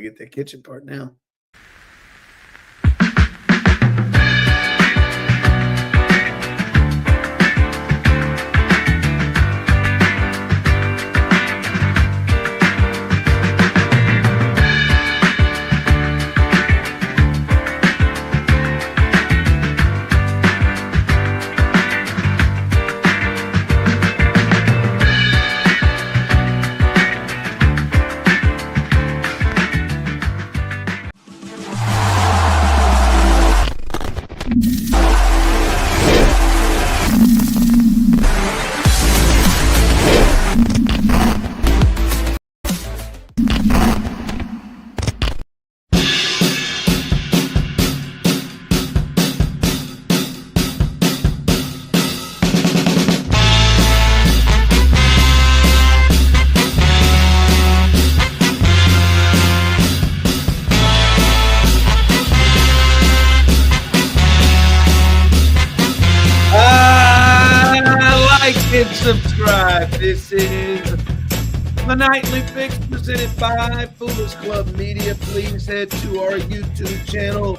to get that kitchen part now. Subscribe. This is the Nightly Fix presented by Foolish Club Media. Please head to our YouTube channel,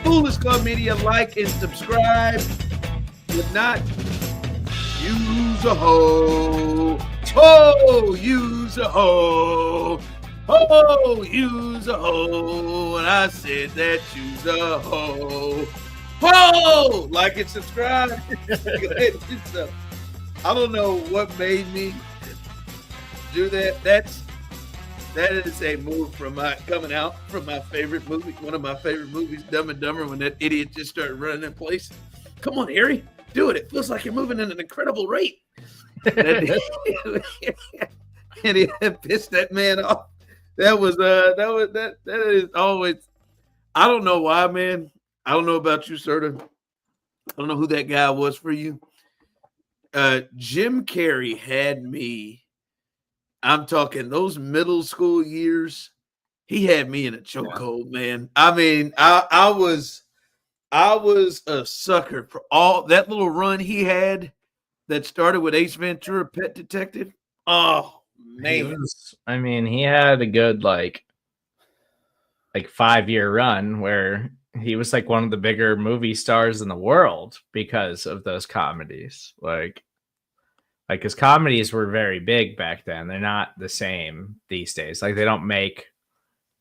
Foolish Club Media. Like and subscribe. If not, use a hoe. Oh, use a hoe. Oh, use a hoe. And I said that use a hoe. Oh, like and subscribe. Go ahead and do so. I don't know what made me do that. That is a move from coming out from my favorite movie, one of my favorite movies, Dumb and Dumber, when that idiot just started running in place. Come on, Harry, do it. It feels like you're moving at an incredible rate. And he pissed that man off. That is always. I don't know why, man. I don't know about you, Serda. I don't know who that guy was for you. Jim Carrey had me. I'm talking those middle school years. He had me in a chokehold, man. I mean, I was a sucker for all that little run he had that started with Ace Ventura, Pet Detective. Oh man, he had a good like 5-year run where he was like one of the bigger movie stars in the world because of those comedies. Like his comedies were very big back then. They're not the same these days. Like they don't make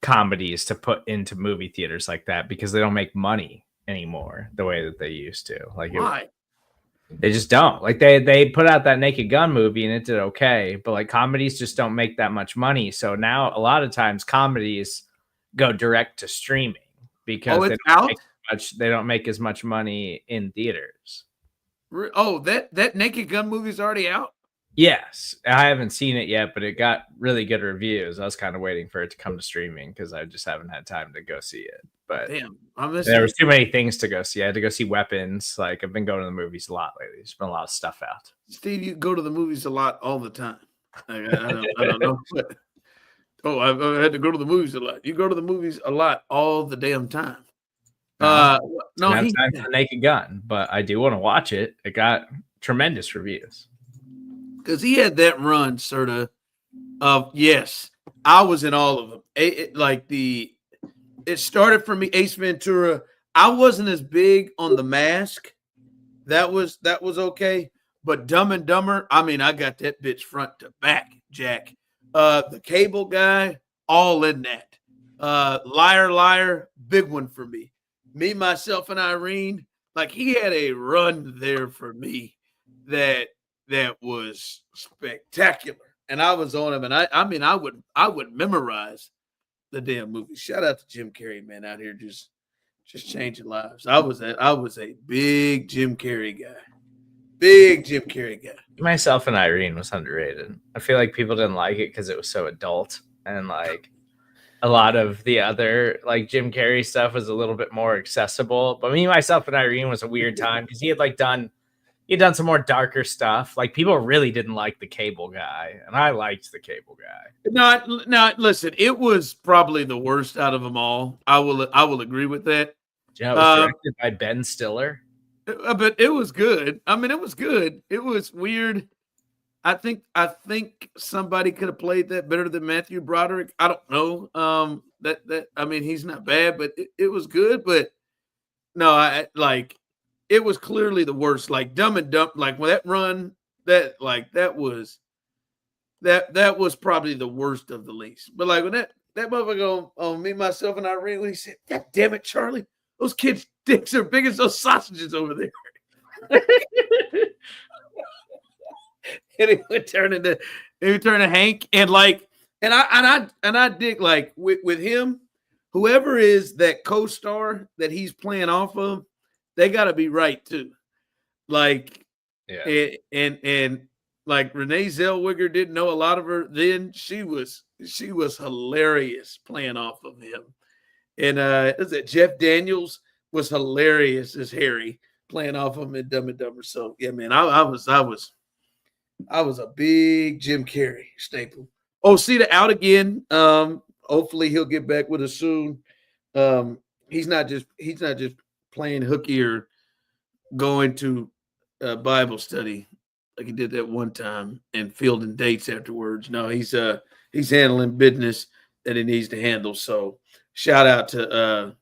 comedies to put into movie theaters like that because they don't make money anymore the way that they used to. Like why? They just don't. Like they put out that Naked Gun movie and it did okay, but like comedies just don't make that much money. So now a lot of times comedies go direct to streaming because they don't make as much money in theaters. Oh, that Naked Gun movie's already out? Yes. I haven't seen it yet, but it got really good reviews. I was kind of waiting for it to come to streaming because I just haven't had time to go see it. But damn, there was too many things to go see. I had to go see Weapons. Like I've been going to the movies a lot lately. There's been a lot of stuff out. Steve, you go to the movies a lot all the time. I don't know. I had to go to the movies a lot. You go to the movies a lot all the damn time. No, time for Naked Gun, but I do want to watch it. It got tremendous reviews because he had that run sort of yes, I was in all of them. It started for me. Ace Ventura. I wasn't as big on The Mask. That was okay, but Dumb and Dumber. I mean, I got that bitch front to back, Jack. The Cable Guy, all in that. Liar, Liar, big one for me. Me, Myself, and Irene, like he had a run there for me that was spectacular, and I was on him. And I would memorize the damn movie. Shout out to Jim Carrey, man, out here just changing lives. I was a big Jim Carrey guy. Big Jim Carrey guy. Myself and Irene was underrated. I feel like people didn't like it because it was so adult, and like a lot of the other like Jim Carrey stuff was a little bit more accessible. But Me, Myself, and Irene was a weird time because he had done some more darker stuff. Like people really didn't like The Cable Guy, and I liked The Cable Guy. No, listen, it was probably the worst out of them all. I will agree with that. You know, it was directed by Ben Stiller. But it was good. I mean, it was good. It was weird. I think somebody could have played that better than Matthew Broderick. I don't know. That I mean, he's not bad, but it was good. But no, I like it was clearly the worst. Like Dumb and Dumb, like when that run, that was probably the worst of the least. But like when that motherfucker on Me, Myself, and Irene, when he said, "God damn it, Charlie, those kids' dicks are big as those sausages over there." And he would turn into Hank, and I dig like with him, whoever is that co-star that he's playing off of, they got to be right too. Like, yeah, and like Renee Zellweger didn't know a lot of her then. She was hilarious playing off of him, and is it Jeff Daniels was hilarious as Harry playing off of him in Dumb and Dumber. So yeah, man, I was a big Jim Carrey staple. Osita out again. Hopefully he'll get back with us soon. He's not just playing hooky or going to Bible study like he did that one time and fielding dates afterwards. No, he's handling business that he needs to handle. So shout out to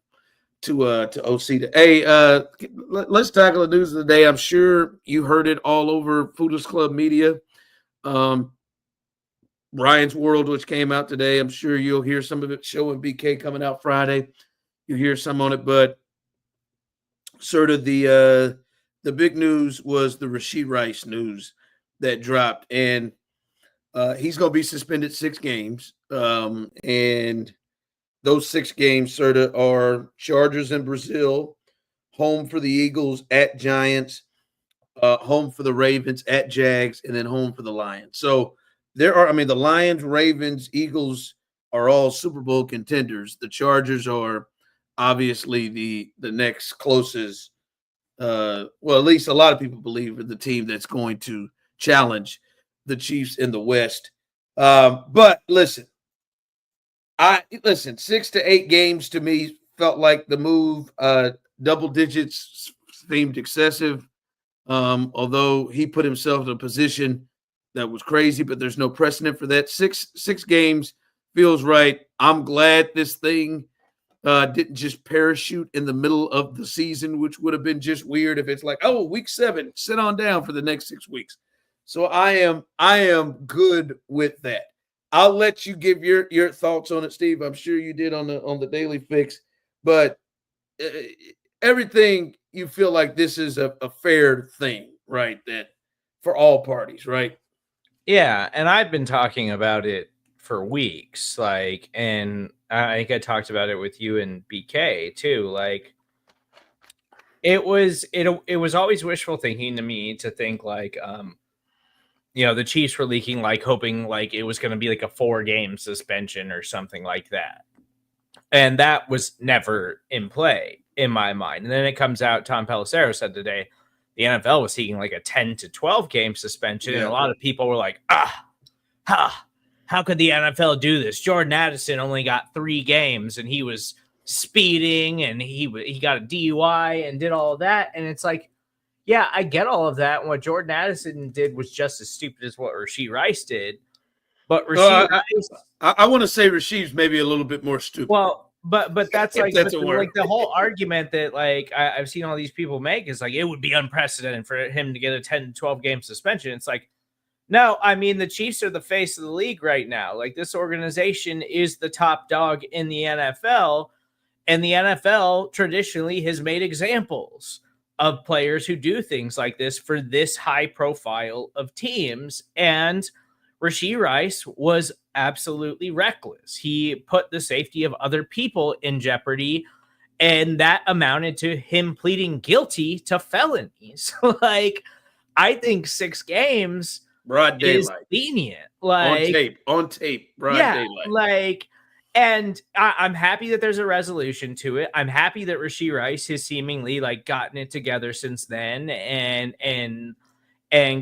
Osita. Hey, let's tackle the news of the day. I'm sure you heard it all over Foodless Club Media. Ryan's World, which came out today. I'm sure you'll hear some of it. Show and BK coming out Friday. You'll hear some on it, but sort of the big news was the Rashee Rice news that dropped, and he's going to be suspended 6 games. And those 6 games sort of are Chargers in Brazil, home for the Eagles, at Giants, home for the Ravens, at Jags, and then home for the Lions. So the Lions, Ravens, Eagles are all Super Bowl contenders. The Chargers are obviously the next closest. Well, at least a lot of people believe are the team that's going to challenge the Chiefs in the West. But listen, 6 to 8 games to me felt like the move. Double digits seemed excessive. Although he put himself in a position that was crazy, but there's no precedent for that. Six games feels right. I'm glad this thing didn't just parachute in the middle of the season, which would have been just weird if it's like, oh, week 7, sit on down for the next 6 weeks. So I am good with that. I'll let you give your thoughts on it, Steve. I'm sure you did on the Daily Fix, but everything you feel like this is a fair thing, right? That for all parties, right? yeah. And I've been talking about it for weeks, like, and I think I talked about it with you and BK too. Like, it was always wishful thinking to me to think like, the Chiefs were leaking, like hoping like it was going to be like a 4-game suspension or something like that. And that was never in play in my mind. And then it comes out, Tom Pelissero said today, the NFL was seeking like a 10 to 12 game suspension. Yeah. And a lot of people were like, how could the NFL do this? Jordan Addison only got 3 games and he was speeding and he got a DUI and did all of that. And it's like, yeah, I get all of that. And what Jordan Addison did was just as stupid as what Rashee Rice did. But Rashee Rice, I want to say Rashee's maybe a little bit more stupid. Well, but that's like the whole argument that like I've seen all these people make is like it would be unprecedented for him to get a 10 to 12 game suspension. It's like, no, I mean, the Chiefs are the face of the league right now. Like, this organization is the top dog in the NFL, and the NFL traditionally has made examples of players who do things like this for this high profile of teams. And Rashee Rice was absolutely reckless. He put the safety of other people in jeopardy, and that amounted to him pleading guilty to felonies. Like, I think 6 games broad daylight is lenient. Like, on tape, broad daylight. Like, and I'm happy that there's a resolution to it. I'm happy that Rashee Rice has seemingly like gotten it together since then and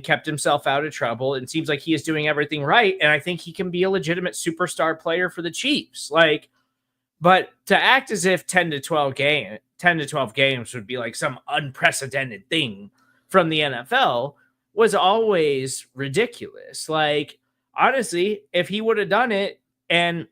kept himself out of trouble. It seems like he is doing everything right. And I think he can be a legitimate superstar player for the Chiefs. Like, but to act as if 10 to 12 games would be like some unprecedented thing from the NFL was always ridiculous. Like, honestly, if he would have done it, and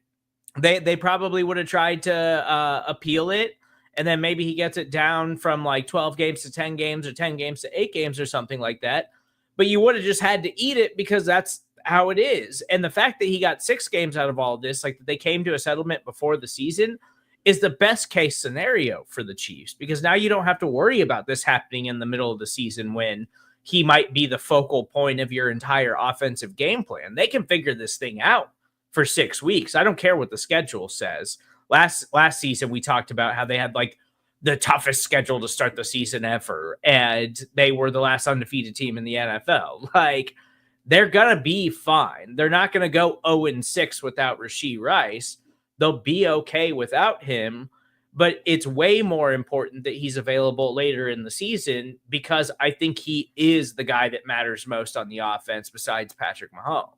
they probably would have tried to appeal it, and then maybe he gets it down from like 12 games to 10 games or 10 games to 8 games or something like that. But you would have just had to eat it because that's how it is. And the fact that he got 6 games out of all of this, like they came to a settlement before the season, is the best case scenario for the Chiefs, because now you don't have to worry about this happening in the middle of the season when he might be the focal point of your entire offensive game plan. They can figure this thing out for 6 weeks. I don't care what the schedule says. Last season, we talked about how they had like the toughest schedule to start the season ever, and they were the last undefeated team in the NFL. Like, they're going to be fine. They're not going to go 0-6 without Rashee Rice. They'll be okay without him, but it's way more important that he's available later in the season, because I think he is the guy that matters most on the offense besides Patrick Mahomes.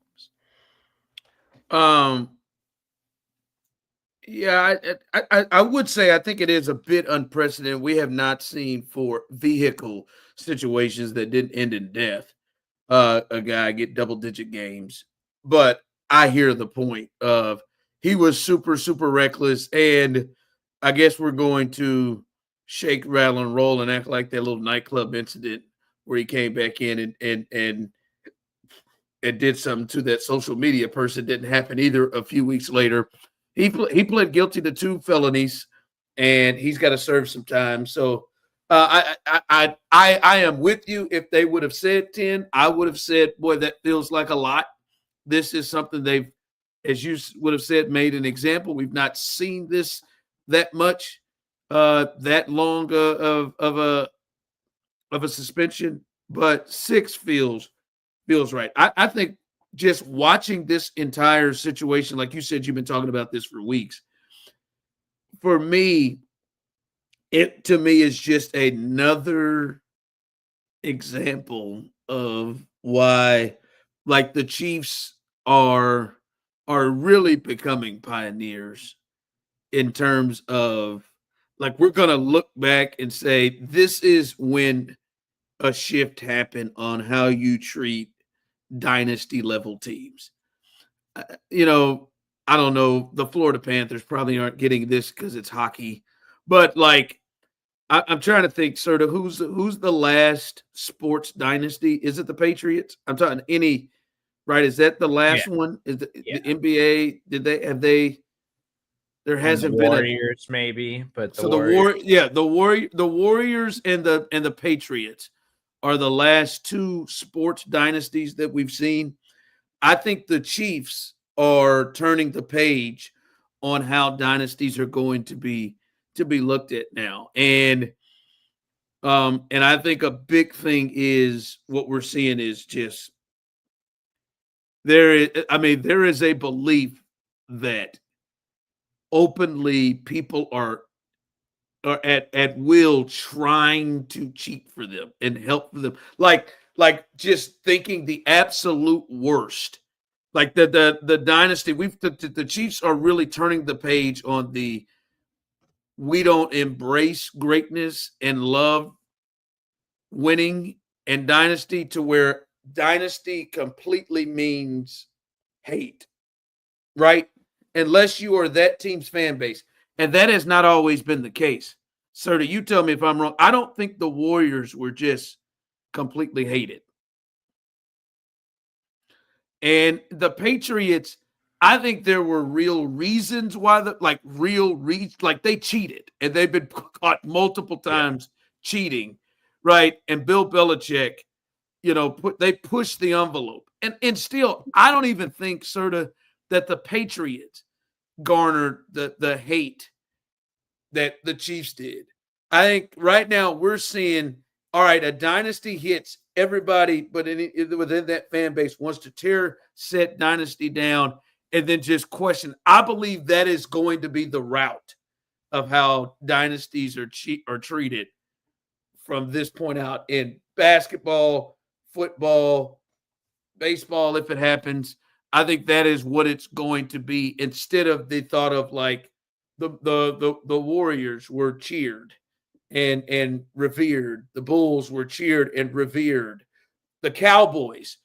Yeah, I would say I think it is a bit unprecedented. We have not seen for vehicle situations that didn't end in death a guy get double-digit games. But I hear the point of he was super, super reckless, and I guess we're going to shake, rattle, and roll and act like that little nightclub incident where he came back in and did something to that social media person didn't happen either. A few weeks later, he pled guilty to 2 felonies, and he's got to serve some time. So I am with you. If they would have said 10, I would have said, boy, that feels like a lot. This is something they've, as you would have said, made an example. We've not seen this that much, that long of a suspension, but 6 feels right. I think just watching this entire situation, like you said, you've been talking about this for weeks. For me, it to me is just another example of why, like, the Chiefs are really becoming pioneers in terms of, like, we're going to look back and say this is when a shift happened on how you treat dynasty level teams. You know, I don't know. The Florida Panthers probably aren't getting this because it's hockey, but like, I'm trying to think, sort of, who's the last sports dynasty? Is it the Patriots? I'm talking any, right? Is that the last one? Is the NBA? There hasn't been Warriors, maybe, but the Warriors and the Patriots are the last 2 sports dynasties that we've seen. I think the Chiefs are turning the page on how dynasties are going to be looked at now. And I think a big thing is what we're seeing is just there is a belief that openly people are at will trying to cheat for them and help them, like just thinking the absolute worst, like the dynasty. The Chiefs are really turning the page on the, we don't embrace greatness and love winning and dynasty, to where dynasty completely means hate, right? Unless you are that team's fan base. And that has not always been the case. Serda, you tell me if I'm wrong. I don't think the Warriors were just completely hated. And the Patriots, I think there were real reasons why they cheated, and they've been caught multiple times cheating, right? And Bill Belichick, they pushed the envelope. And still, I don't even think, Serda, that the Patriots garnered the hate that the Chiefs did. I think right now we're seeing, all right, a dynasty hits everybody, but within that fan base wants to tear said dynasty down and then just question. I believe that is going to be the route of how dynasties are treated from this point out, in basketball, football, baseball, if it happens. I think that is what it's going to be, instead of the thought of, like, the Warriors were cheered and revered. The Bulls were cheered and revered. the Cowboys.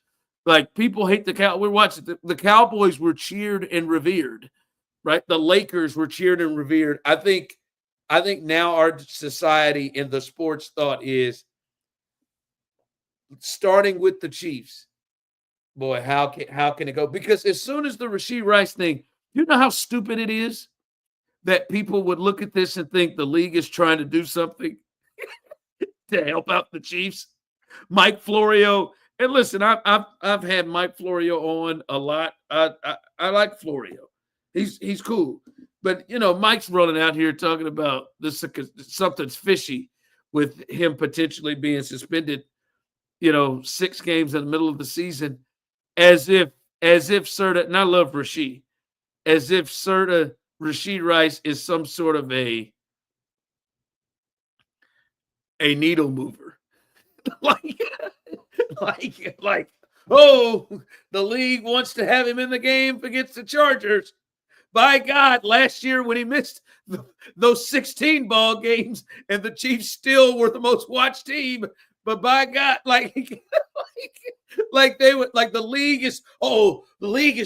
Like, people hate the Cowboys. We're watching the Cowboys were cheered and revered, right? The Lakers were cheered and revered. I think now our society and the sports thought is starting with the Chiefs. Boy, how can it go? Because as soon as the Rashee Rice thing, you know how stupid it is that people would look at this and think the league is trying to do something to help out the Chiefs. Mike Florio, and listen, I've had Mike Florio on a lot. I like Florio. He's cool. But, you know, Mike's running out here talking about this, something's fishy with him potentially being suspended, 6 games in the middle of the season, as if Serda, and I love Rashee, as if Rashee Rice is some sort of a needle mover. like, oh, the league wants to have him in the game against the Chargers. By God, last year when he missed those 16 ball games and the Chiefs still were the most watched team, but by God, like they would, like the league is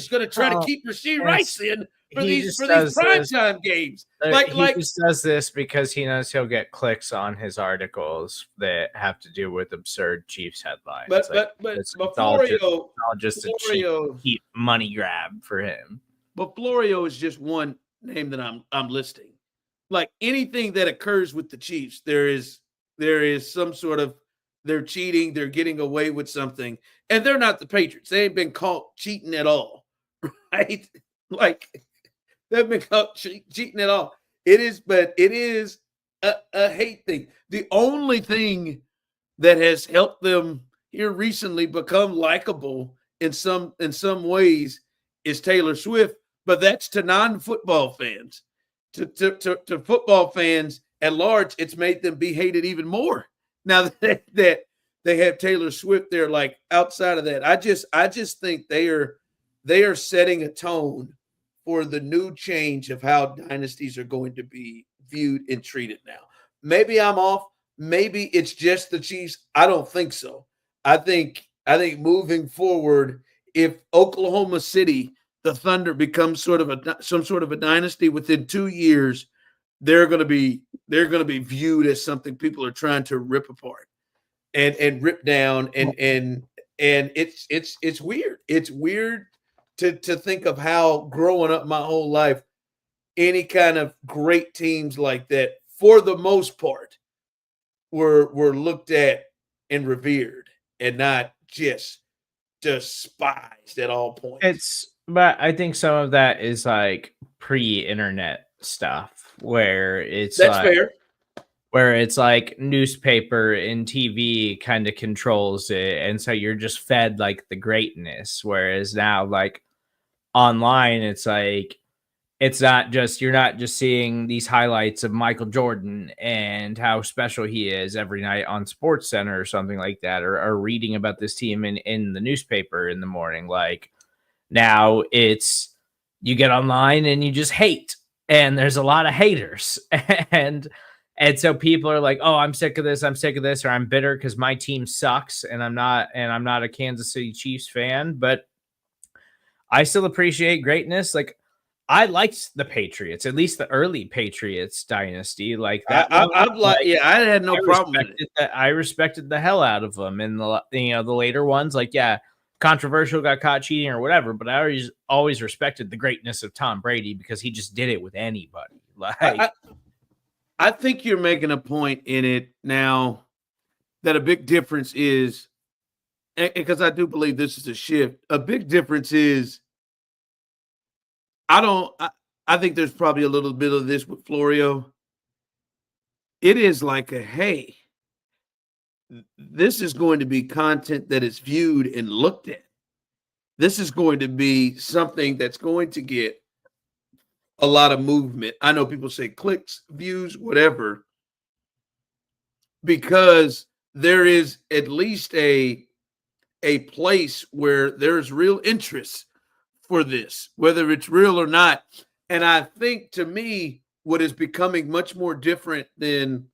going to try to keep Rashee Rice in for these primetime games. He just does this because he knows he'll get clicks on his articles that have to do with absurd Chiefs headlines. But Florio, all just a cheap money grab for him. But Florio is just one name that I'm listing. Like, anything that occurs with the Chiefs, there is some sort of, they're cheating, they're getting away with something, and they're not the Patriots. They ain't been caught cheating at all, right? Like, they've been caught cheating at all. It is a hate thing. The only thing that has helped them here recently become likable in some ways is Taylor Swift, but that's to non-football fans. To football fans at large, it's made them be hated even more. Now that they have Taylor Swift there, like, outside of that, I just think they are setting a tone for the new change of how dynasties are going to be viewed and treated now. Maybe I'm off. Maybe it's just the Chiefs. I don't think so. I think moving forward, if Oklahoma City, the Thunder, becomes some sort of a dynasty within 2 years, they're going to be viewed as something people are trying to rip apart and rip down, and it's weird. It's weird to think of how, growing up my whole life, any kind of great teams like that, for the most part, were looked at and revered, and not just despised at all points. But I think some of that is like pre-internet stuff, where that's fair. Where it's like newspaper and TV kind of controls it, and so you're just fed like the greatness. Whereas now, like, online, it's like, it's not just, you're not just seeing these highlights of Michael Jordan and how special he is every night on Sports Center or something like that, or reading about this team in the newspaper in the morning. Like, now it's, you get online and you just hate, and there's a lot of haters, and so people are like, oh, I'm sick of this, or I'm bitter because my team sucks, and I'm not a Kansas City Chiefs fan, but I still appreciate greatness. Like, I liked the Patriots, at least the early Patriots dynasty. Like that, I had no problem with it. I respected the hell out of them, and the later ones, like, yeah, controversial, got caught cheating or whatever, but I always respected the greatness of Tom Brady because he just did it with anybody. Like, I think you're making a point in it now that a big difference is, because I do believe this is a shift. A big difference is, I think there's probably a little bit of this with Florio. It is like hey, this is going to be content that is viewed and looked at. This is going to be something that's going to get a lot of movement. I know people say clicks, views, whatever, because there is at least a place where there's real interest for this, whether it's real or not. And I think, to me, what is becoming much more different than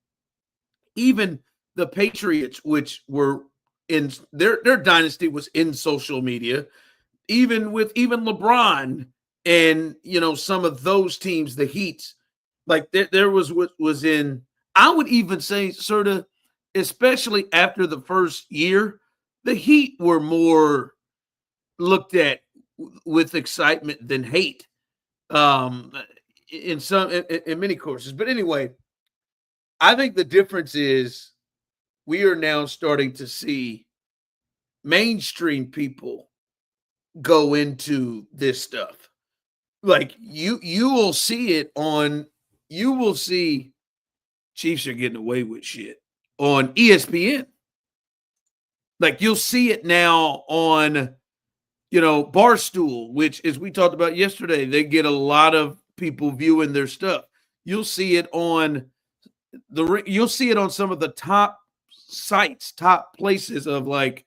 even the Patriots, which were in their dynasty was in social media, even LeBron and some of those teams, the Heats, like there was what was in. I would even say, sort of, especially after the first year, the Heat were more looked at with excitement than hate, in many courses. But anyway, I think the difference is we are now starting to see mainstream people go into this stuff. Like you will see it on, you will see Chiefs are getting away with shit on ESPN. Like you'll see it now on, Barstool, which, as we talked about yesterday, they get a lot of people viewing their stuff. You'll see it on you'll see it on some of the top sites, top places of like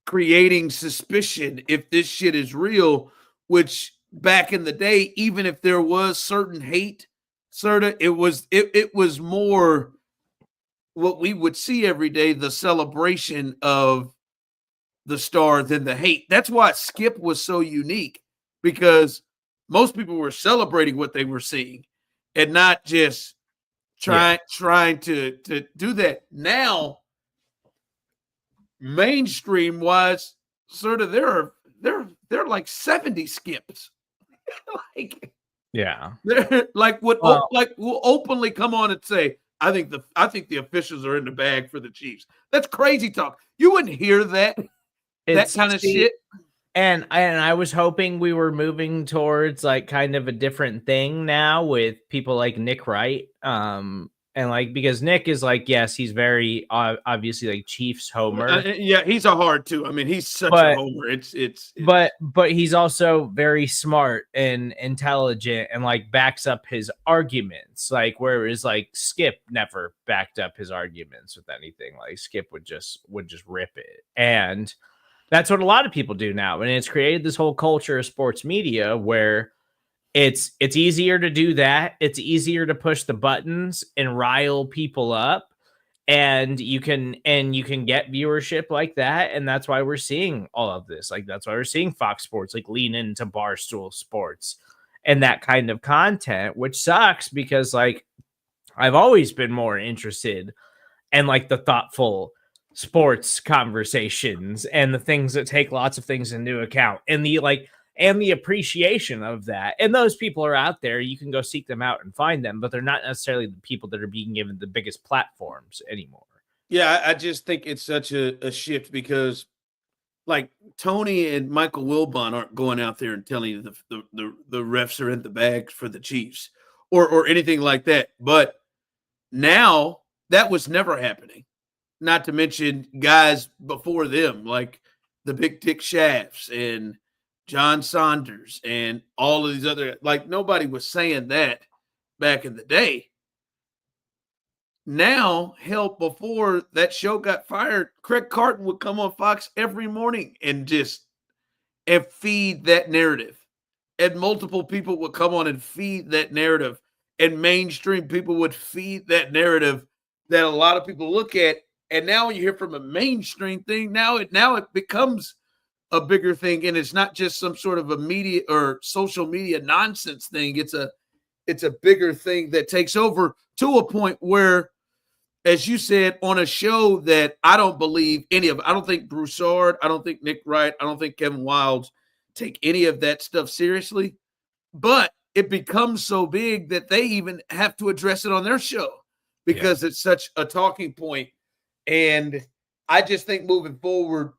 creating suspicion if this shit is real, which back in the day, even if there was certain hate, Serda, it was more what we would see every day, the celebration of the star than the hate. That's why Skip was so unique, because most people were celebrating what they were seeing and not just trying to do that. Now, mainstream wise, sort of, there are like 70 Skips. Like, Yeah. they're like will openly come on and say, I think the officials are in the bag for the Chiefs. That's crazy talk. You wouldn't hear that kind of shit. And I was hoping we were moving towards like kind of a different thing now with people like Nick Wright. And like, because Nick is like, yes, he's very obviously like Chiefs homer. Yeah, he's a hard too. I mean, he's such a homer. It's but he's also very smart and intelligent and like backs up his arguments. Like, whereas like Skip never backed up his arguments with anything. Like Skip would just rip it. And that's what a lot of people do now. And it's created this whole culture of sports media where it's easier to do that. It's easier to push the buttons and rile people up. And you can get viewership like that. And that's why we're seeing all of this. Like, that's why we're seeing Fox Sports like lean into Barstool Sports and that kind of content, which sucks because like I've always been more interested in like the thoughtful sports conversations and the things that take lots of things into account and the appreciation of that. And those people are out there. You can go seek them out and find them, but they're not necessarily the people that are being given the biggest platforms anymore. Yeah, I just think it's such a shift because like Tony and Michael Wilbon aren't going out there and telling you the refs are in the bag for the Chiefs or anything like that. But now that was never happening. Not to mention guys before them, like the Big Dick Shafts and John Saunders and all of these other, like nobody was saying that back in the day. Now, hell, before that show got fired, Craig Carton would come on Fox every morning and feed that narrative. And multiple people would come on and feed that narrative. And mainstream people would feed that narrative that a lot of people look at. And now when you hear from a mainstream thing, now it becomes a bigger thing. And it's not just some sort of a media or social media nonsense thing. It's a bigger thing that takes over to a point where, as you said, on a show that I don't believe any of, I don't think Broussard, I don't think Nick Wright, I don't think Kevin Wildes take any of that stuff seriously. But it becomes so big that they even have to address it on their show because it's such a talking point. And I just think moving forward,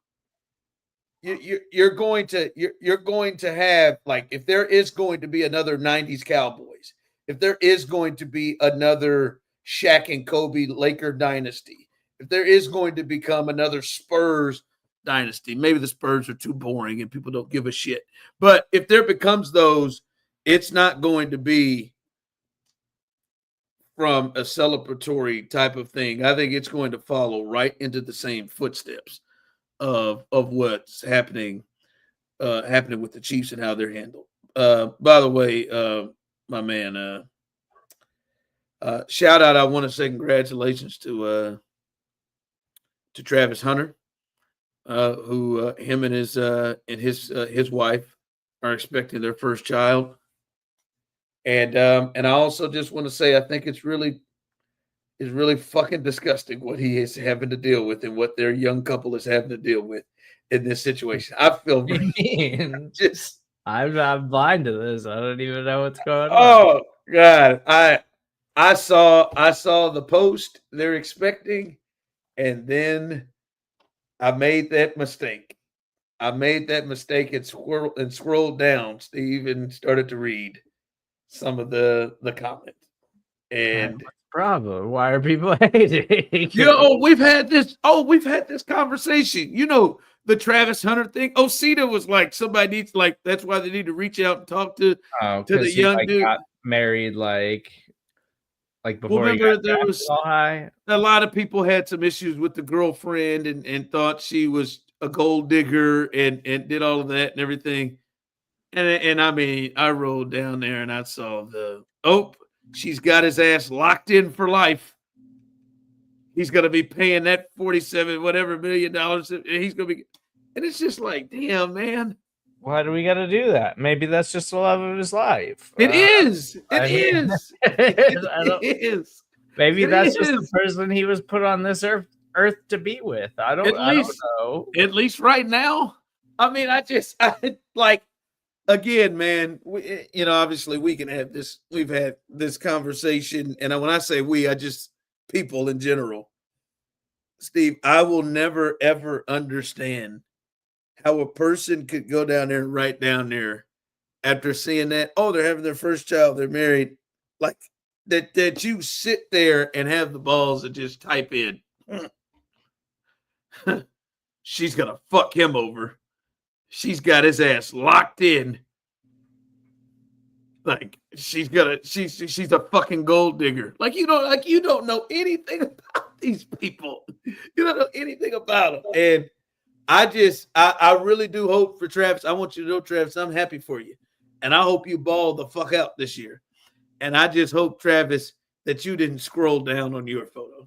you're going to have, like, if there is going to be another 90s Cowboys, if there is going to be another Shaq and Kobe Laker dynasty, if there is going to become another Spurs dynasty, maybe the Spurs are too boring and people don't give a shit. But if there becomes those, it's not going to be from a celebratory type of thing. I think it's going to follow right into the same footsteps of what's happening with the Chiefs and how they're handled. By the way, my man, shout out, I want to say congratulations to Travis Hunter. who him and his wife are expecting their first child. And I also just want to say I think it's really fucking disgusting what he is having to deal with and what their young couple is having to deal with in this situation. I feel just I'm blind to this. I don't even know what's going on. Oh God. I saw the post they're expecting, and then I made that mistake. And scrolled down, Steve, and started to read some of the comments. And problem. Why are people hating? we've had this conversation. You know, the Travis Hunter thing. Osita was like, somebody needs, like, that's why they need to reach out and talk to the young dude. Got married like before. Well, remember, there was all high. A lot of people had some issues with the girlfriend and thought she was a gold digger and did all of that and everything. And I mean, I rolled down there and I saw she's got his ass locked in for life. He's going to be paying that $47 whatever $million. And he's going to be, and it's just like, damn, man. Why do we got to do that? Maybe that's just the love of his life. It is. It is. Maybe that's just the person he was put on this earth to be with. I don't know. At least right now. I mean, again, man, obviously we can have this. We've had this conversation. And when I say we, I just people in general. Steve, I will never, ever understand how a person could go down there and write down there after seeing that, they're having their first child, they're married, like that you sit there and have the balls to just type in, she's going to fuck him over. She's got his ass locked in. Like she's a fucking gold digger. Like you don't know anything about these people. You don't know anything about them. And I really do hope for Travis. I want you to know, Travis, I'm happy for you. And I hope you ball the fuck out this year. And I just hope, Travis, that you didn't scroll down on your photo.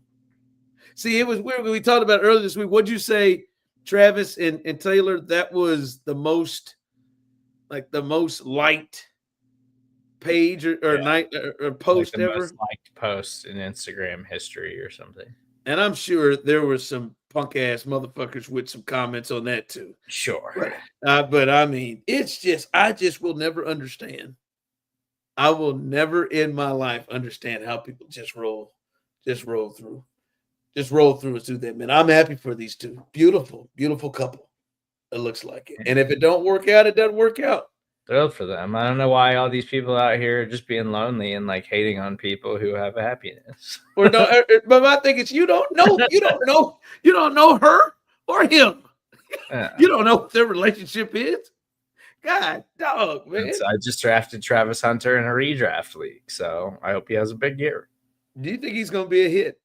See, it was weird when we talked about earlier this week. What'd you say, Travis and Taylor? That was the most liked page or post ever. Most liked post in Instagram history or something. And I'm sure there were some punk ass motherfuckers with some comments on that too. Sure. But I mean, it's just, I just will never understand. I will never in my life understand how people just roll through that, man. I'm happy for these two. Beautiful, beautiful couple. It looks like it. And if it don't work out, it doesn't work out. Thrilled for them. I don't know why all these people out here are just being lonely and like hating on people who have happiness. Or no, but my thing is, you don't know her or him. You don't know what their relationship is. God, dog, man. I just drafted Travis Hunter in a redraft league, so I hope he has a big year. Do you think he's going to be a hit?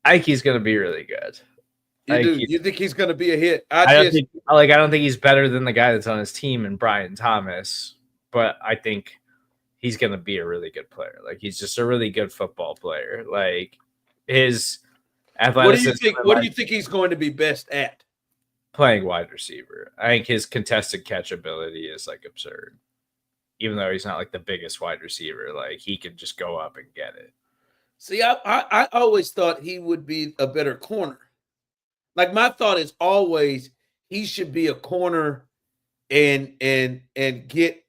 I think he's going to be really good. You think he's going to be a hit? I don't think he's better than the guy that's on his team and Brian Thomas, but I think he's going to be a really good player. Like he's just a really good football player. Like his athleticism. What do you think he's going to be best at? Playing wide receiver. I think his contested catch ability is like absurd. Even though he's not like the biggest wide receiver, like he can just go up and get it. See, I always thought he would be a better corner. Like my thought is always he should be a corner and get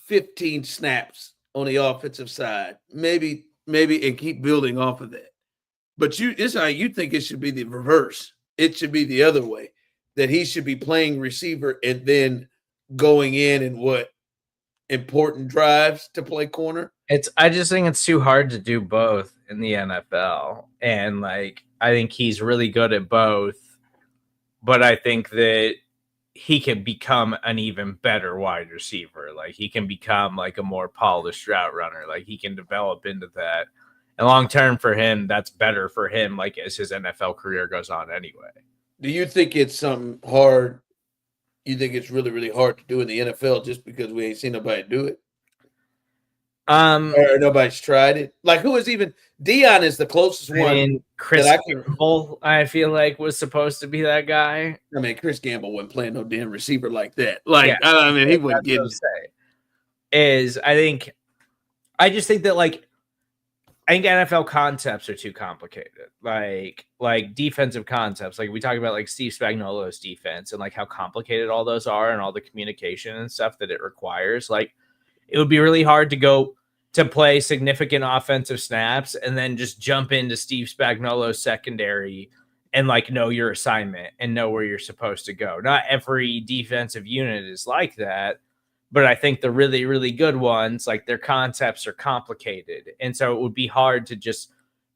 15 snaps on the offensive side, maybe and keep building off of that. But you think it should be the reverse. It should be the other way, that he should be playing receiver and then going in and important drives to play corner. I just think it's too hard to do both in the NFL. And like, I think he's really good at both, but I think that he can become an even better wide receiver. Like he can become like a more polished route runner. Like he can develop into that. And long term for him, that's better for him, like as his NFL career goes on anyway. Do you think it's something hard? You think it's really, really hard to do in the NFL just because we ain't seen nobody do it? Or nobody's tried it. Like, who is even Dion is the closest one. And Chris that I can. Gamble, I feel like, was supposed to be that guy. I mean, Chris Gamble wasn't playing no damn receiver like that. Like, I mean, he wouldn't get it. I just think that, like, I think NFL concepts are too complicated. Like defensive concepts. Like, we talk about, like, Steve Spagnuolo's defense and, like, how complicated all those are and all the communication and stuff that it requires. Like, it would be really hard to go to play significant offensive snaps and then just jump into Steve Spagnuolo's secondary and, like, know your assignment and know where you're supposed to go. Not every defensive unit is like that, but I think the really, really good ones, like, their concepts are complicated. And so it would be hard to just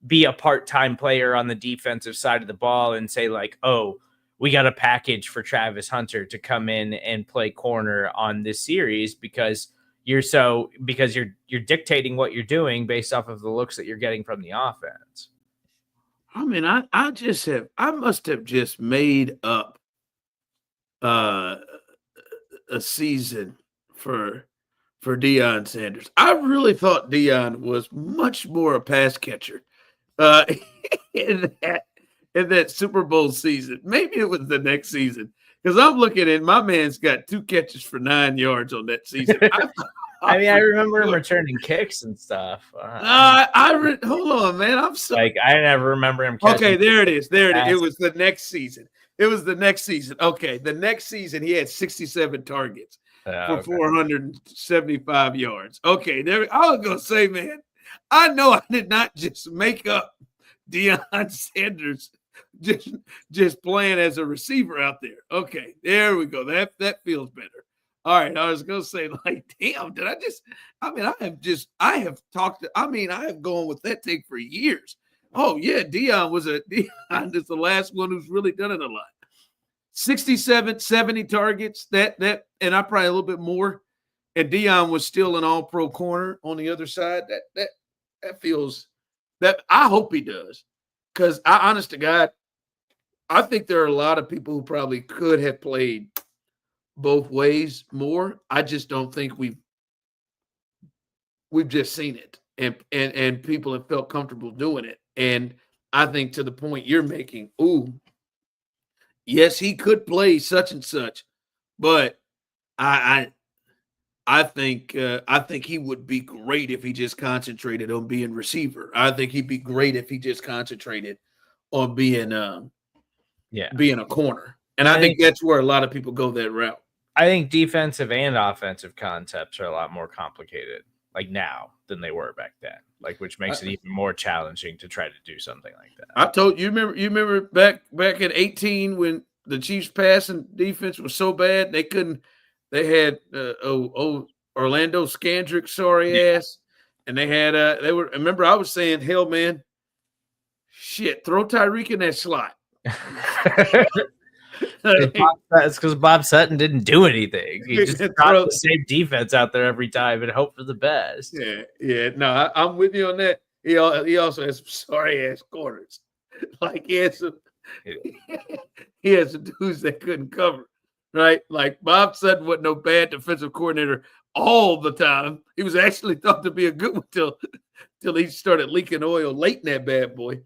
be a part-time player on the defensive side of the ball and say, like, oh, we got a package for Travis Hunter to come in and play corner on this series because you're dictating what you're doing based off of the looks that you're getting from the offense. I mean, I must have just made up a season for Deion Sanders. I really thought Deion was much more a pass catcher in that Super Bowl season. Maybe it was the next season. Because I'm looking at my man's got 2 catches for 9 yards on that season. I mean, I remember him returning kicks and stuff. Hold on, man. I'm sorry. Like, I never remember him. Okay, there it is. It was the next season. Okay, the next season he had 67 targets for 475 yards. Okay, I was gonna say, man, I know I did not just make up Deion Sanders just playing as a receiver out there. Okay, there we go. That feels better. All right, I was gonna say, like, damn, did I have gone with that take for years. Oh yeah, Deion is the last one who's really done it a lot. 67, 70 targets, that and I probably a little bit more. And Deion was still an all-pro corner on the other side. That feels that I hope he does. Because honest to God, I think there are a lot of people who probably could have played both ways more. I just don't think we've just seen it, and people have felt comfortable doing it. And I think to the point you're making, yes, he could play such and such, but I think he would be great if he just concentrated on being receiver. I think he'd be great if he just concentrated on being a corner. And I think that's where a lot of people go that route. I think defensive and offensive concepts are a lot more complicated, like, now than they were back then. Like, which makes it even more challenging to try to do something like that. I told you, remember back in 2018 when the Chiefs passing defense was so bad they had Orlando Scandrick, sorry ass, and they had remember I was saying, hell man, shit, throw Tyreek in that slot. It's because Bob Sutton didn't do anything. He just brought the same defense out there every time and hope for the best. Yeah. No, I'm with you on that. He also has some sorry ass corners. Like, he has some dudes that couldn't cover, right? Like, Bob Sutton wasn't no bad defensive coordinator all the time. He was actually thought to be a good one till he started leaking oil late in that bad boy.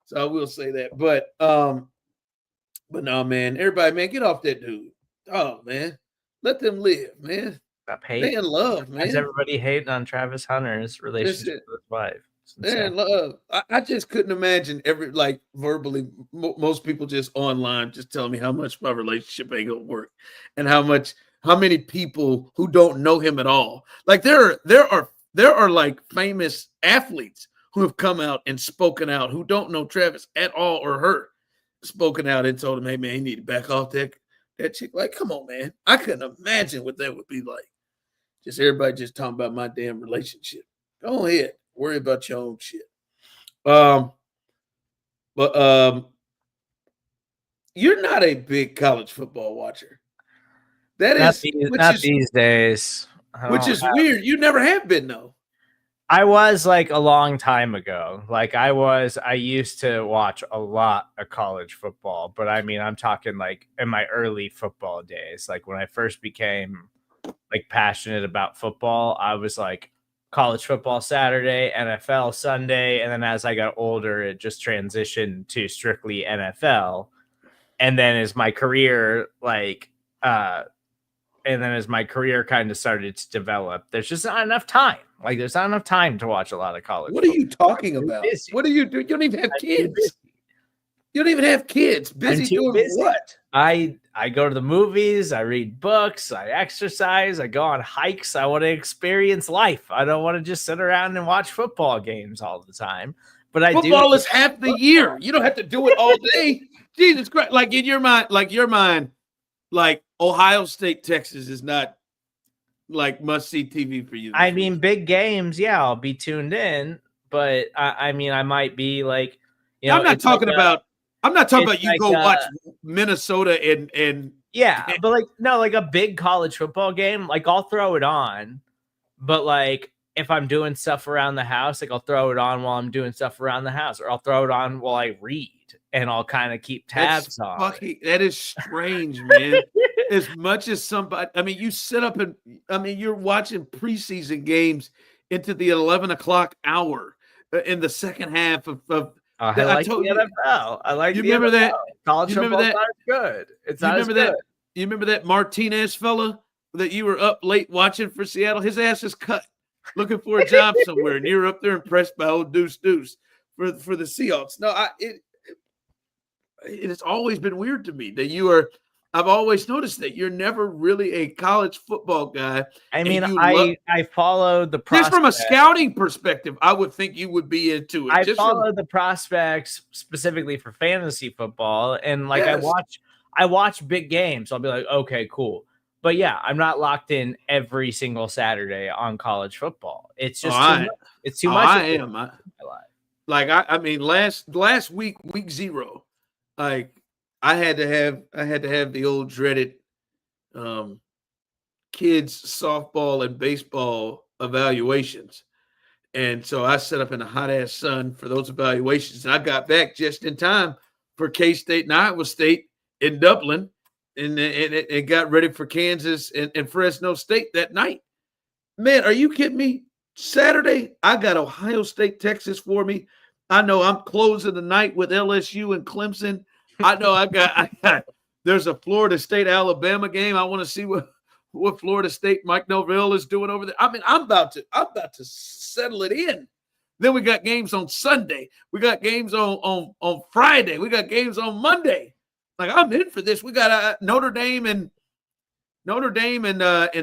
So I will say that, but no, man, everybody, man, get off that dude. Oh, man, let them live, man. They in love, man. Is everybody hating on Travis Hunter's relationship with his wife? They're in love. I just couldn't imagine verbally, most people just online just telling me how much my relationship ain't gonna work, and how many people who don't know him at all. Like, there are like famous athletes who have come out and spoken out who don't know Travis at all or her. Spoken out and told him, hey, man, you need to back off that chick. Like, come on, man. I couldn't imagine what that would be like. Just everybody just talking about my damn relationship. Go ahead. Worry about your own shit. But you're not a big college football watcher. Not these days. Which is weird. You never have been, though. I was, like, a long time ago. Like, I used to watch a lot of college football, but I mean, I'm talking like in my early football days. Like, when I first became, like, passionate about football, I was like college football Saturday, NFL Sunday, and then as I got older, it just transitioned to strictly NFL. And then as my career kind of started to develop, there's just not enough time. Like, there's not enough time to watch a lot of college. What are you talking about? What do you do? You don't even have kids. You don't even have kids. Busy doing what? I go to the movies. I read books. I exercise. I go on hikes. I want to experience life. I don't want to just sit around and watch football games all the time. But football is half the year. You don't have to do it all day. Jesus Christ! Like in your mind, like Ohio State, Texas is not like must-see TV for you. I mean, big games, yeah, I'll be tuned in. But I mean, I might be like, you know, I'm not talking about you go watch Minnesota and yeah, but like no, like a big college football game, like I'll throw it on, but like if I'm doing stuff around the house, like I'll throw it on while I'm doing stuff around the house, or I'll throw it on while I read, and I'll kind of keep tabs on. That is strange, man. As much as somebody, I mean, you sit up and you're watching preseason games into the 11 o'clock hour in the second half of I like the NFL. I like. You remember that college football is not good. It's not as good. You remember that Martinez fella that you were up late watching for Seattle? His ass is cut, looking for a job somewhere, and you're up there impressed by old Deuce for the Seahawks. No, it has always been weird to me that you are. I've always noticed that you're never really a college football guy. I mean, I followed the prospects. Just from a scouting perspective, I would think you would be into it. I followed the prospects specifically for fantasy football, and like yes. I watch big games. I'll be like, okay, cool. But yeah, I'm not locked in every single Saturday on college football. It's just too much. It's too much. I am. I mean, last week 0, like. I had to have the old dreaded kids softball and baseball evaluations. And so I set up in a hot ass sun for those evaluations. And I got back just in time for K-State and Iowa State in Dublin and got ready for Kansas and Fresno State that night. Man, are you kidding me? Saturday, I got Ohio State, Texas for me. I know I'm closing the night with LSU and Clemson. I know I got there's a Florida State Alabama game. I want to see what Florida State Mike Norvell is doing over there. I mean, I'm about to settle it in. Then we got games on Sunday. We got games on Friday. We got games on Monday. Like, I'm in for this. We got Notre Dame and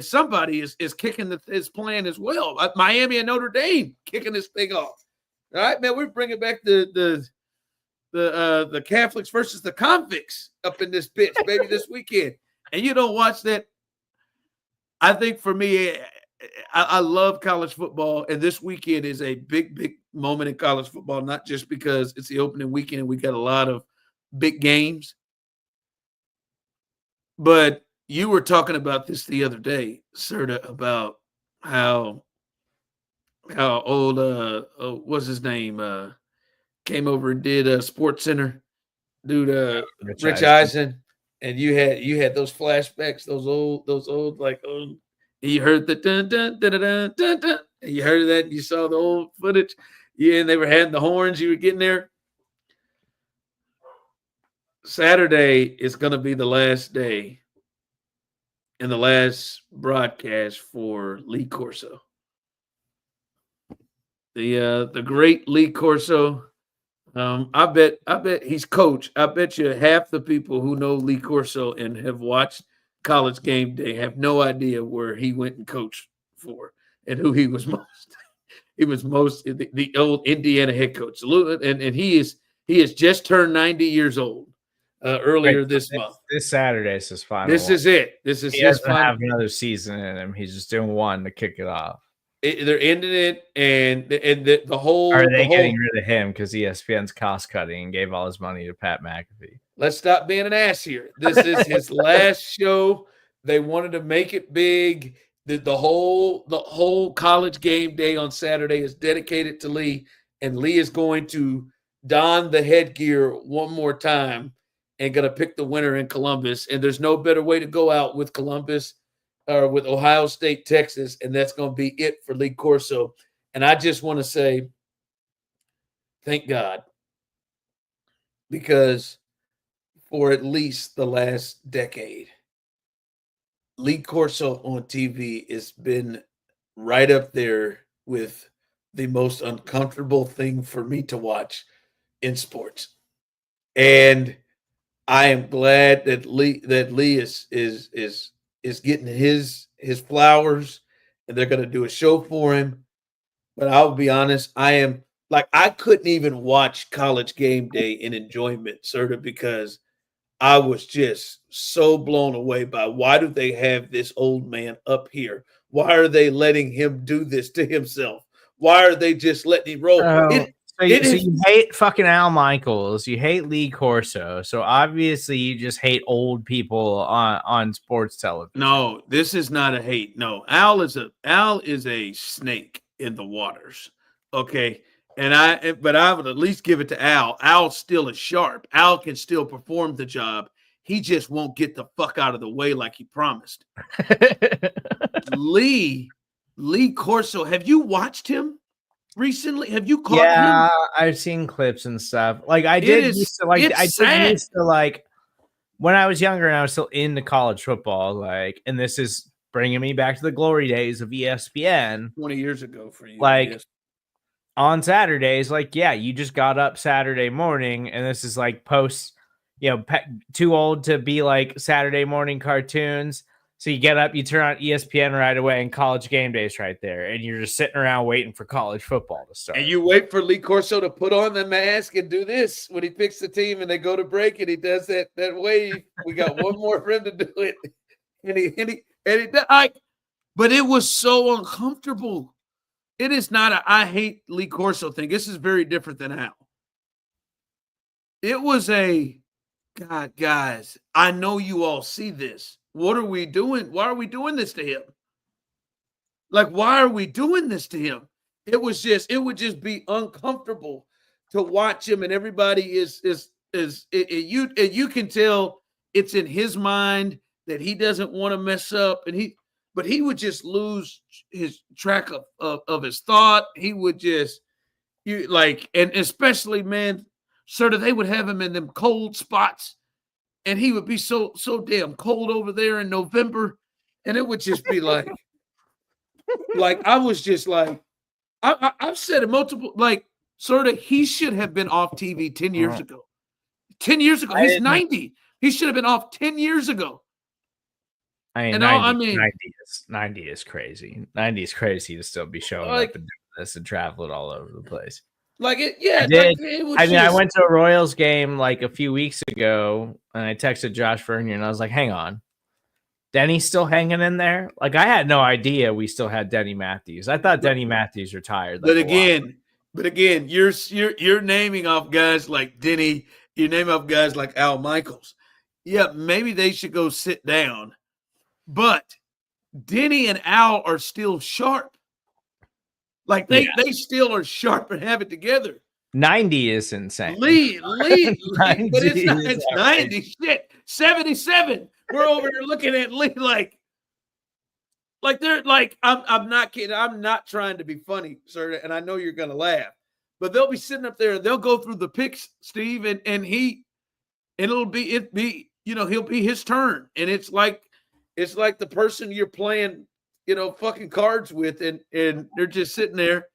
somebody is kicking is playing as well. Miami and Notre Dame kicking this thing off. All right, man, we're bringing back the Catholics versus the convicts up in this bitch, baby, this weekend. And you don't watch that. I think for me, I love college football, and this weekend is a big, big moment in college football, not just because it's the opening weekend and we got a lot of big games. But you were talking about this the other day, Serda, about how old what's his name? Came over and did Sports Center, dude. Rich Eisen, and you had those flashbacks, those old like old. You heard the dun dun dun dun dun dun. And you heard that. And you saw the old footage. Yeah, and they were having the horns. You were getting there. Saturday is going to be the last day and the last broadcast for Lee Corso. The great Lee Corso. I bet he's coach. I bet you half the people who know Lee Corso and have watched College Game Day have no idea where he went and coached for and who he was most. He was most the old Indiana head coach. And he has just turned 90 years old earlier this month. This Saturday is his final. This is it. This is his final. Have another season in him. He's just doing one to kick it off. They're ending it, and the whole. Are they getting rid of him because ESPN's cost cutting and gave all his money to Pat McAfee? Let's stop being an ass here. This is his last show. They wanted to make it big. The whole College Game Day on Saturday is dedicated to Lee, and Lee is going to don the headgear one more time and going to pick the winner in Columbus. And there's no better way to go out with Columbus with Ohio State, Texas, and that's going to be it for Lee Corso. And I just want to say, thank God, because for at least the last decade, Lee Corso on TV has been right up there with the most uncomfortable thing for me to watch in sports. And I am glad that Lee is getting his flowers, and they're going to do a show for him. But I'll be honest, I am like I couldn't even watch College Game Day in enjoyment, Serda, because I was just so blown away by why do they have this old man up here? Why are they letting him do this to himself? Why are they just letting him roll? So you hate fucking Al Michaels, you hate Lee Corso, so obviously you just hate old people on sports television. No, this is not a hate. No, Al is a snake in the waters. Okay. But I would at least give it to Al. Al still is sharp. Al can still perform the job. He just won't get the fuck out of the way like he promised. Lee Corso, have you watched him recently? Have you caught him? Yeah, I've seen clips and stuff. Like I did used to like when I was younger and I was still into college football, like, and this is bringing me back to the glory days of ESPN 20 years ago for you. Like, yes. On Saturdays, like, yeah, you just got up Saturday morning, and this is like post, too old to be like Saturday morning cartoons. So you get up, you turn on ESPN right away, and College Game Day's right there, and you're just sitting around waiting for college football to start. And you wait for Lee Corso to put on the mask and do this when he picks the team, and they go to break, and he does that wave. We got one more for him to do it, and he but it was so uncomfortable. It is not I hate Lee Corso thing. This is very different than Al. It was God, guys, I know you all see this. What are we doing? Why are we doing this to him? Like, why are we doing this to him? It would just be uncomfortable to watch him, and everybody you can tell it's in his mind that he doesn't want to mess up, but he would just lose his track of his thought. He would just and especially, man, sort of, they would have him in them cold spots, and he would be so damn cold over there in November, and it would just be like I was just like, I've said it multiple, like, sort of, he should have been off TV 10 years ago. 10 years ago, he's 90. He should have been off 10 years ago. I mean, 90 is crazy. 90 is crazy to still be showing up and doing this and traveling all over the place. I went to a Royals game like a few weeks ago, and I texted Josh Vernier, and I was like, "Hang on, Denny's still hanging in there?" Like, I had no idea we still had Denny Matthews. I thought Denny Matthews retired. But again, you're naming off guys like Denny. You name off guys like Al Michaels. Yeah, maybe they should go sit down. But Denny and Al are still sharp. Like they still are sharp and have it together. 90 is insane. Lee, but it's 90. Shit, 77. We're over here looking at Lee like they're like, I'm not kidding. I'm not trying to be funny, sir, and I know you're gonna laugh. But they'll be sitting up there and they'll go through the picks, Steve, and he'll be his turn. And it's like the person you're playing, fucking cards with, and they're just sitting there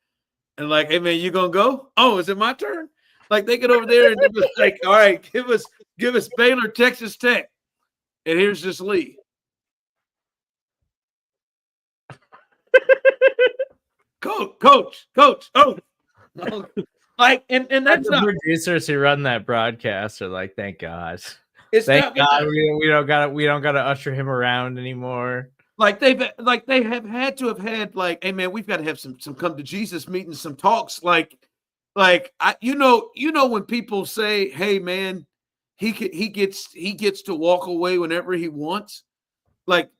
and like, hey man, you gonna go? Oh, is it my turn? Like, they get over there and they're just like, all right, give us Baylor, Texas Tech. And here's just Lee. Coach. Oh, no. Like, and that's the not producers who run that broadcast are like, thank God. Thank God we don't gotta usher him around anymore. Like they have had to have had, like, hey man, we've got to have some come to Jesus meetings, some talks. Like when people say, hey man, he gets to walk away whenever he wants. Like,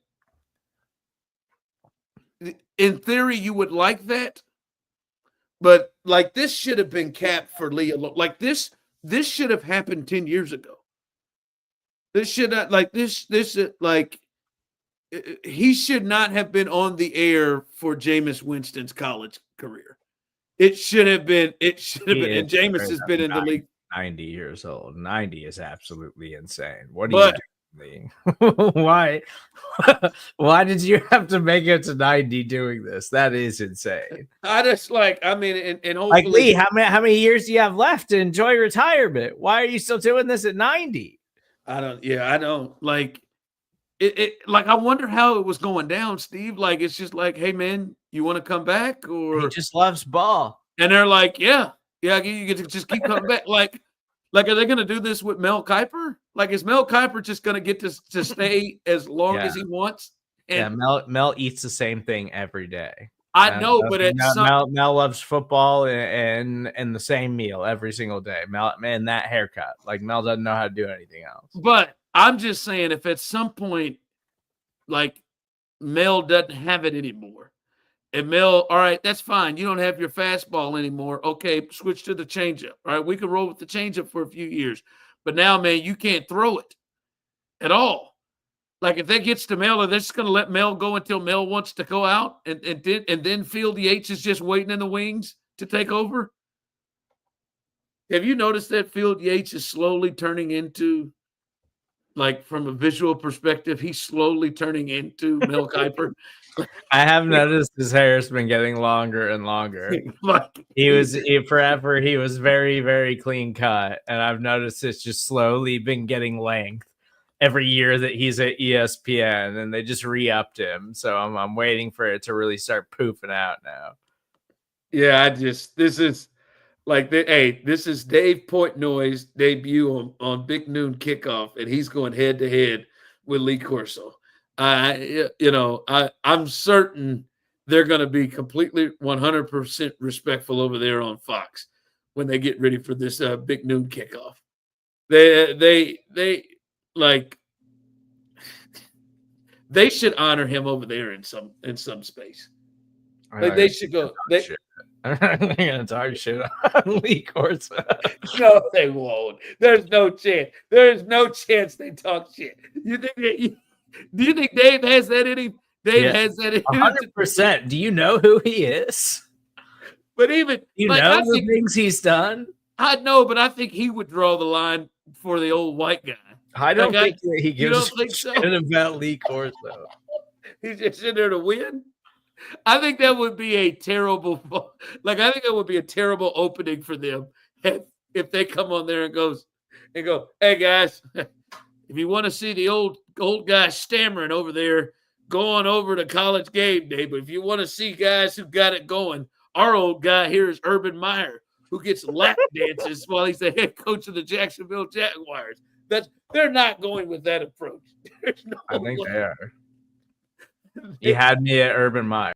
in theory, you would like that, but like, this should have been capped for Lee alone. Like, this should have happened 10 years ago. This should not, like, this like, he should not have been on the air for Jameis Winston's college career. It should have been. And Jameis has been in the league 90 years old. 90 is absolutely insane. What are but, you doing? Why? Why did you have to make it to 90 doing this? That is insane. I just and hopefully, like Lee, how many years do you have left to enjoy retirement? Why are you still doing this at 90? I don't like it. Like, I wonder how it was going down, Steve. Like, it's just like, hey man, you want to come back? Or he just loves ball. And they're like, yeah, you get to just keep coming back. Like, are they going to do this with Mel Kiper? Like, is Mel Kiper just going to get to stay as long as he wants? And Mel eats the same thing every day. I know, but Mel loves football and the same meal every single day. Mel, and that haircut. Like, Mel doesn't know how to do anything else. But I'm just saying, if at some point, like, Mel doesn't have it anymore, and Mel, all right, that's fine. You don't have your fastball anymore. Okay, switch to the changeup. All right, we can roll with the changeup for a few years. But now, man, you can't throw it at all. Like, if that gets to Mel, they're just going to let Mel go until Mel wants to go out, and then Field Yates is just waiting in the wings to take over. Have you noticed that Field Yates is slowly turning into, like, from a visual perspective, he's slowly turning into Mel Kiper? I have noticed his hair's been getting longer and longer. He was very, very clean cut, and I've noticed it's just slowly been getting length every year that he's at ESPN, and they just re-upped him. So I'm waiting for it to really start poofing out now. Yeah, this is Dave Portnoy's debut on Big Noon Kickoff, and he's going head to head with Lee Corso. I'm certain they're going to be completely 100% respectful over there on Fox when they get ready for this Big Noon Kickoff. They should honor him over there in some space. They should go. I'm gonna talk shit on Lee Corso. No, they won't. There's no chance. There's no chance they talk shit. Do you think Dave has that in him? Dave has that in him. 100%. Do you know who he is? But even the things he's done. I know, but I think he would draw the line for the old white guy. I don't think he gives a shit about Lee Corso. He's just in there to win. I think that would be a terrible. I think that would be a terrible opening for them if they come on there and go, hey guys, if you want to see the old guy stammering over there, go on over to College Game Day. But if you want to see guys who got it going, our old guy here is Urban Meyer, who gets lap dances while he's the head coach of the Jacksonville Jaguars. They're not going with that approach. I think they are. You had me at Urban Meyer.